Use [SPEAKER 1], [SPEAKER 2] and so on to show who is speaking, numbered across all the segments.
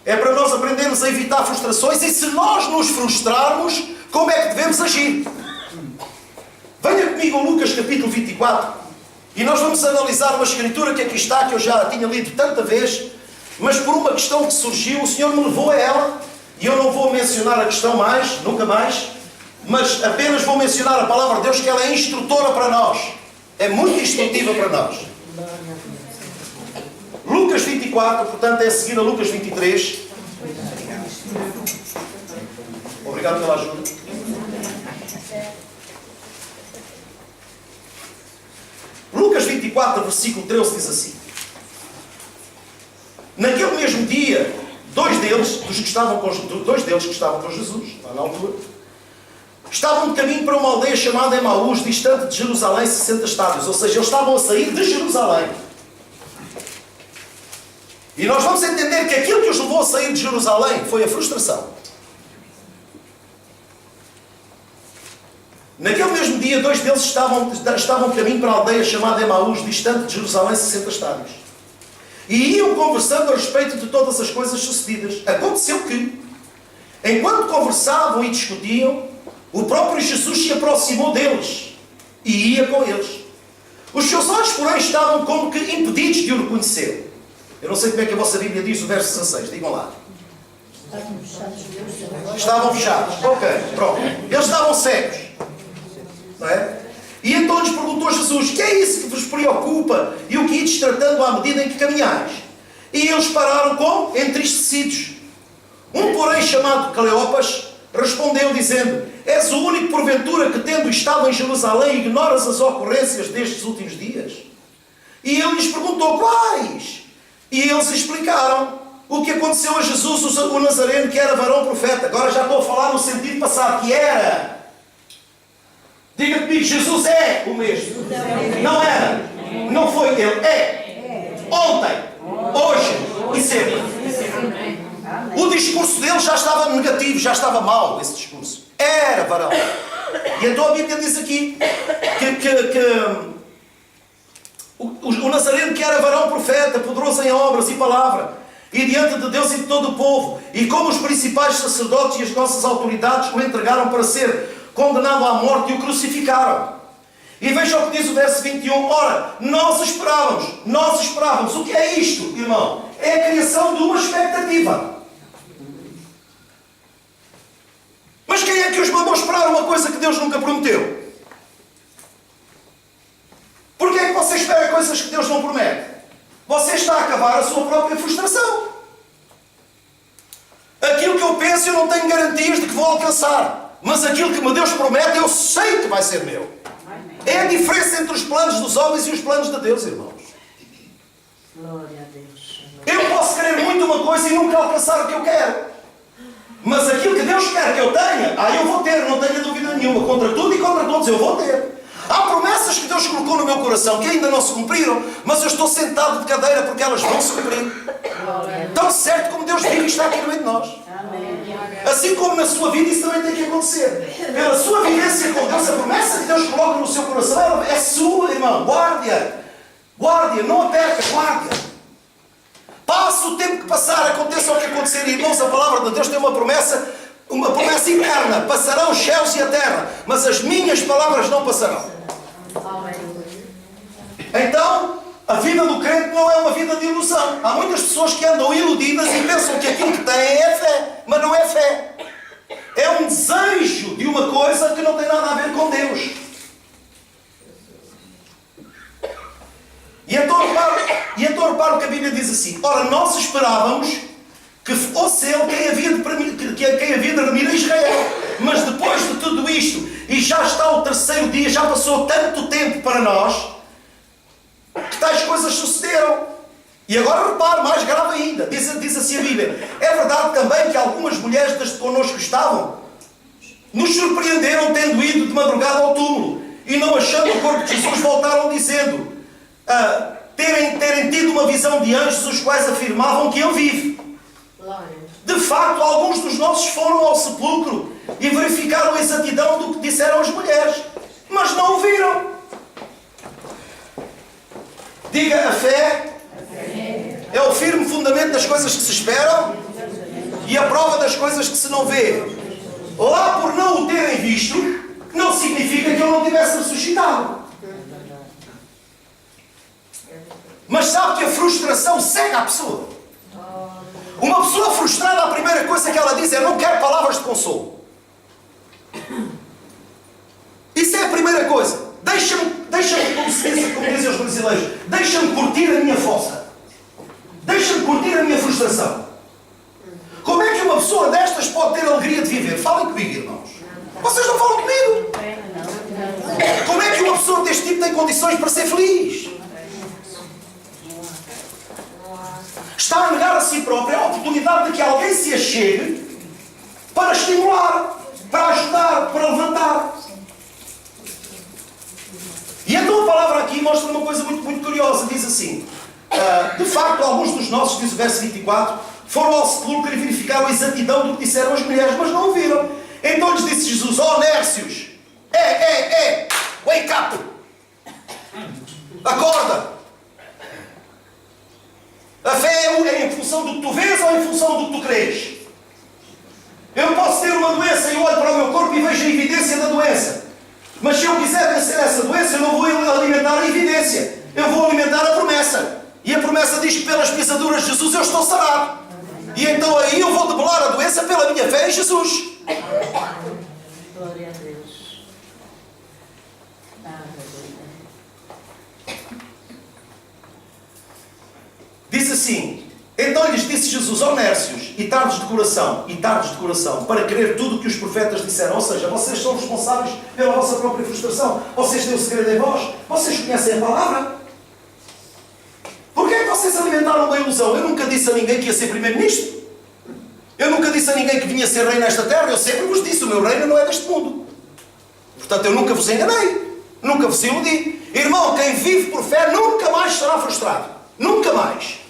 [SPEAKER 1] É para nós aprendermos a evitar frustrações e se nós nos frustrarmos, como é que devemos agir? Venha comigo a Lucas capítulo 24 e nós vamos analisar uma escritura que aqui está, que eu já tinha lido tanta vez, mas por uma questão que surgiu, o Senhor me levou a ela e eu não vou mencionar a questão mais, nunca mais, mas apenas vou mencionar a palavra de Deus, que ela é instrutora para nós. É muito instrutiva para nós. Lucas 24, portanto é a seguir a Lucas 23. Obrigado pela ajuda. Lucas 24, versículo 13 diz assim: naquele mesmo dia, dois deles que estavam com Jesus, lá na altura, estavam de caminho para uma aldeia chamada Emaús, distante de Jerusalém 60 estádios. Ou seja, eles estavam a sair de Jerusalém. E nós vamos entender que aquilo que os levou a sair de Jerusalém foi a frustração. Naquele mesmo dia, dois deles estavam de caminho para a aldeia chamada Emaús, distante de Jerusalém 60 estádios. E iam conversando a respeito de todas as coisas sucedidas. Aconteceu que, enquanto conversavam e discutiam, o próprio Jesus se aproximou deles e ia com eles. Os seus olhos, porém, estavam como que impedidos de o reconhecer. Eu não sei como é que a vossa Bíblia diz o verso 16. Digam lá. Estavam fechados. Ok, pronto. Eles estavam cegos. Não é? E então lhes perguntou Jesus: que é isso que vos preocupa e o que ides tratando à medida em que caminhais? E eles pararam como? Entristecidos. Um, porém, chamado Cleopas, respondeu dizendo: és o único porventura que, tendo estado em Jerusalém, ignoras as ocorrências destes últimos dias? E ele lhes perguntou: quais? E eles explicaram o que aconteceu a Jesus, o Nazareno, que era varão profeta. Agora já estou a falar no sentido passado, que era. Diga comigo, Jesus é o mesmo. Não era. Não foi ele. É. Ontem, hoje e sempre. O discurso dele já estava negativo, já estava mau, esse discurso. Era varão. E então a Bíblia diz aqui que o Nazareno, que era varão profeta, poderoso em obras e palavra, e diante de Deus e de todo o povo, e como os principais sacerdotes e as nossas autoridades o entregaram para ser condenado à morte e o crucificaram. E vejam o que diz o verso 21. Ora, nós esperávamos. O que é isto, irmão? É a criação de uma expectativa. Mas quem é que os mandou esperar uma coisa que Deus nunca prometeu? Porquê é que você espera coisas que Deus não promete? Você está a acabar a sua própria frustração. Aquilo que eu penso, eu não tenho garantias de que vou alcançar. Mas aquilo que Deus promete, eu sei que vai ser meu. É a diferença entre os planos dos homens e os planos de Deus, irmãos.
[SPEAKER 2] Glória a Deus.
[SPEAKER 1] Eu posso querer muito uma coisa e nunca alcançar o que eu quero. Mas aquilo que Deus quer que eu tenha, eu vou ter, não tenho dúvida nenhuma. Contra tudo e contra todos, eu vou ter. Há promessas que Deus colocou no meu coração que ainda não se cumpriram, mas eu estou sentado de cadeira porque elas vão se cumprir. Tão certo como Deus vive e está aqui no meio de nós. Assim como na sua vida, isso também tem que acontecer. Pela sua vivência com Deus, a promessa que Deus coloca no seu coração, ela é sua, irmão. Guarde-a. Guarde-a, não a perca, guarde-a. Passe o tempo que passar, aconteça o que acontecer. Irmãos, a palavra de Deus tem uma promessa eterna. Passarão os céus e a terra, mas as minhas palavras não passarão. Então, a vida do crente não é uma vida de ilusão. Há muitas pessoas que andam iludidas e pensam que aquilo que têm é fé, mas não é fé. É um desejo de uma coisa que não tem nada a ver com Deus. E então repara o que a Bíblia diz assim: ora, nós esperávamos que fosse ele quem havia de remir Israel. Mas depois de tudo isto, e já está o terceiro dia, já passou tanto tempo para nós, que tais coisas sucederam. E agora repare, mais grave ainda, diz assim a Bíblia: é verdade também que algumas mulheres das que connosco estavam nos surpreenderam tendo ido de madrugada ao túmulo e não achando o corpo de Jesus, voltaram dizendo terem tido uma visão de anjos, os quais afirmavam que ele vive. De facto, alguns dos nossos foram ao sepulcro e verificaram a exatidão do que disseram as mulheres, mas não o viram. Diga: a fé é o firme fundamento das coisas que se esperam certas coisas que se não vê. Lá por não o terem visto, não significa que ele não tivesse ressuscitado. Mas sabe que a frustração cega a pessoa. Uma pessoa frustrada, a primeira coisa que ela diz é: não quero palavras de consolo. Isso é a primeira coisa. Deixa-me, como dizem os brasileiros, deixa-me curtir a minha fossa. Deixa-me curtir a minha frustração. Como é que uma pessoa destas pode ter a alegria de viver? Falem comigo, irmãos. Vocês não falam comigo. Como é que uma pessoa deste tipo tem condições para ser feliz? Está a negar a si própria a oportunidade de que alguém se achegue para estimular, para ajudar, para levantar. E então a palavra aqui mostra uma coisa muito curiosa. Diz assim: de facto, alguns dos nossos, diz o verso 24, foram ao sepulcro e verificaram a exatidão do que disseram as mulheres, mas não ouviram. Então lhes disse Jesus: ó Nércios, wake up! Acorda! A fé é em função do que tu vês ou em função do que tu crês? Eu posso ter uma doença e olho para o meu corpo e vejo a evidência da doença. Mas se eu quiser vencer essa doença, eu não vou alimentar a evidência. Eu vou alimentar a promessa. E a promessa diz que pelas pisaduras de Jesus eu estou sarado. E então aí eu vou debelar a doença pela minha fé em Jesus.
[SPEAKER 2] Glória a Deus.
[SPEAKER 1] Diz assim: então lhes disse Jesus: ó Nércios, e tardos de coração, para crer tudo o que os profetas disseram. Ou seja, vocês são responsáveis pela vossa própria frustração. Vocês têm o segredo em vós. Vocês conhecem a palavra. Porquê é que vocês alimentaram da ilusão? Eu nunca disse a ninguém que ia ser primeiro-ministro. Eu nunca disse a ninguém que vinha ser rei nesta terra. Eu sempre vos disse: o meu reino não é deste mundo. Portanto, eu nunca vos enganei. Nunca vos iludi. Irmão, quem vive por fé nunca mais será frustrado. Nunca mais.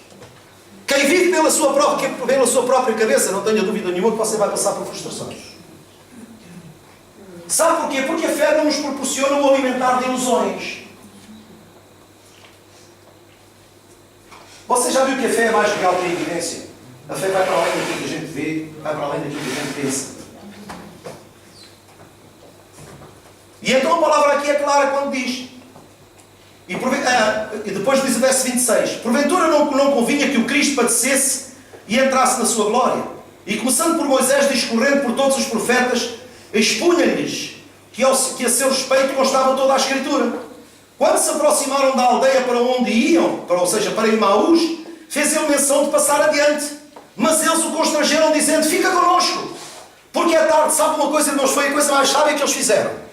[SPEAKER 1] Quem vive pela sua própria cabeça, não tenha dúvida nenhuma que você vai passar por frustrações. Sabe porquê? Porque a fé não nos proporciona o alimentar de ilusões. Você já viu que a fé é mais real que a evidência? A fé vai para além daquilo que a gente vê, vai para além daquilo que a gente pensa. E então a palavra aqui é clara quando diz: e depois diz o verso 26: porventura não convinha que o Cristo padecesse e entrasse na sua glória? E começando por Moisés, discorrendo por todos os profetas, expunha-lhes que a seu respeito constava toda a Escritura. Quando se aproximaram da aldeia para onde iam, ou seja, para Emaús, fez ele menção de passar adiante. Mas eles o constrangeram, dizendo: fica connosco, porque é tarde. Sabe uma coisa, irmãos? Foi a coisa mais sábia que eles fizeram.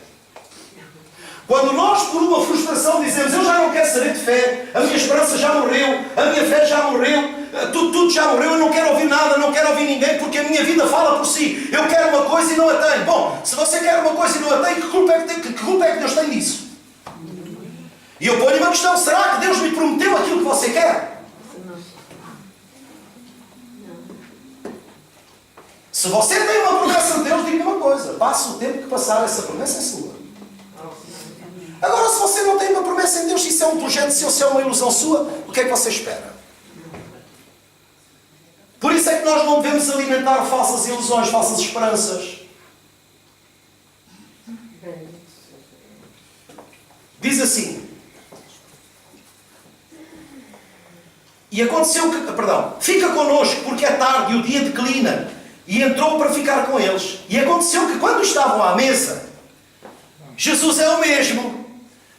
[SPEAKER 1] Quando nós, por uma frustração, dizemos: eu já não quero saber de fé, a minha esperança já morreu, a minha fé já morreu, tudo já morreu, eu não quero ouvir nada, não quero ouvir ninguém, porque a minha vida fala por si. Eu quero uma coisa e não a tenho. Bom, se você quer uma coisa e não a tem, que culpa é que Deus tem nisso? E eu ponho uma questão: será que Deus me prometeu aquilo que você quer? Se você tem uma promessa de Deus, diga uma coisa: passe o tempo que passar, essa promessa é sua. Agora, se você não tem uma promessa em Deus, se isso é um projeto seu, se é uma ilusão sua, o que é que você espera? Por isso é que nós não devemos alimentar falsas ilusões, falsas esperanças. Diz assim: e aconteceu que, fica connosco, porque é tarde e o dia declina. E entrou para ficar com eles. E aconteceu que, quando estavam à mesa, Jesus é o mesmo.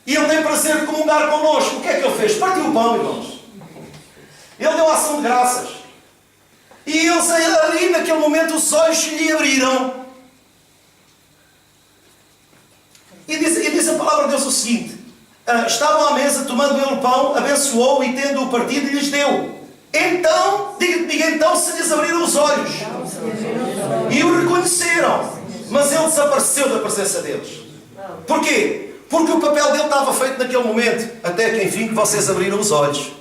[SPEAKER 1] E Ele tem prazer de comungar connosco. O que é que Ele fez? Partiu o pão, irmãos. Ele deu ação de graças. E eles ali, naquele momento, os olhos lhe abriram. E diz a palavra de Deus o seguinte: estavam à mesa, tomando Ele o pão, abençoou e, tendo-o partido, lhes deu. Então, diga comigo, então se lhes abriram os olhos. E o reconheceram. Mas Ele desapareceu da presença deles. Porquê? Porque o papel dele estava feito naquele momento, até que enfim vocês abriram os olhos.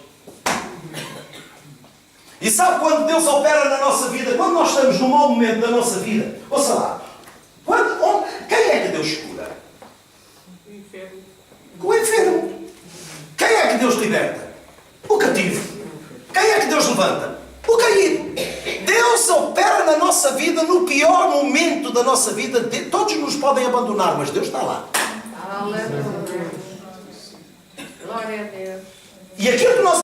[SPEAKER 1] E sabe quando Deus opera na nossa vida? Quando nós estamos num mau momento da nossa vida. Ouça lá. Quem é que Deus cura? O enfermo. Quem é que Deus liberta? O cativo. Quem é que Deus levanta? O caído. Deus Deus opera na nossa vida, no pior momento da nossa vida. Todos nos podem abandonar, mas Deus está lá.
[SPEAKER 2] Aleluia. Glória a Deus.
[SPEAKER 1] E aquilo que nós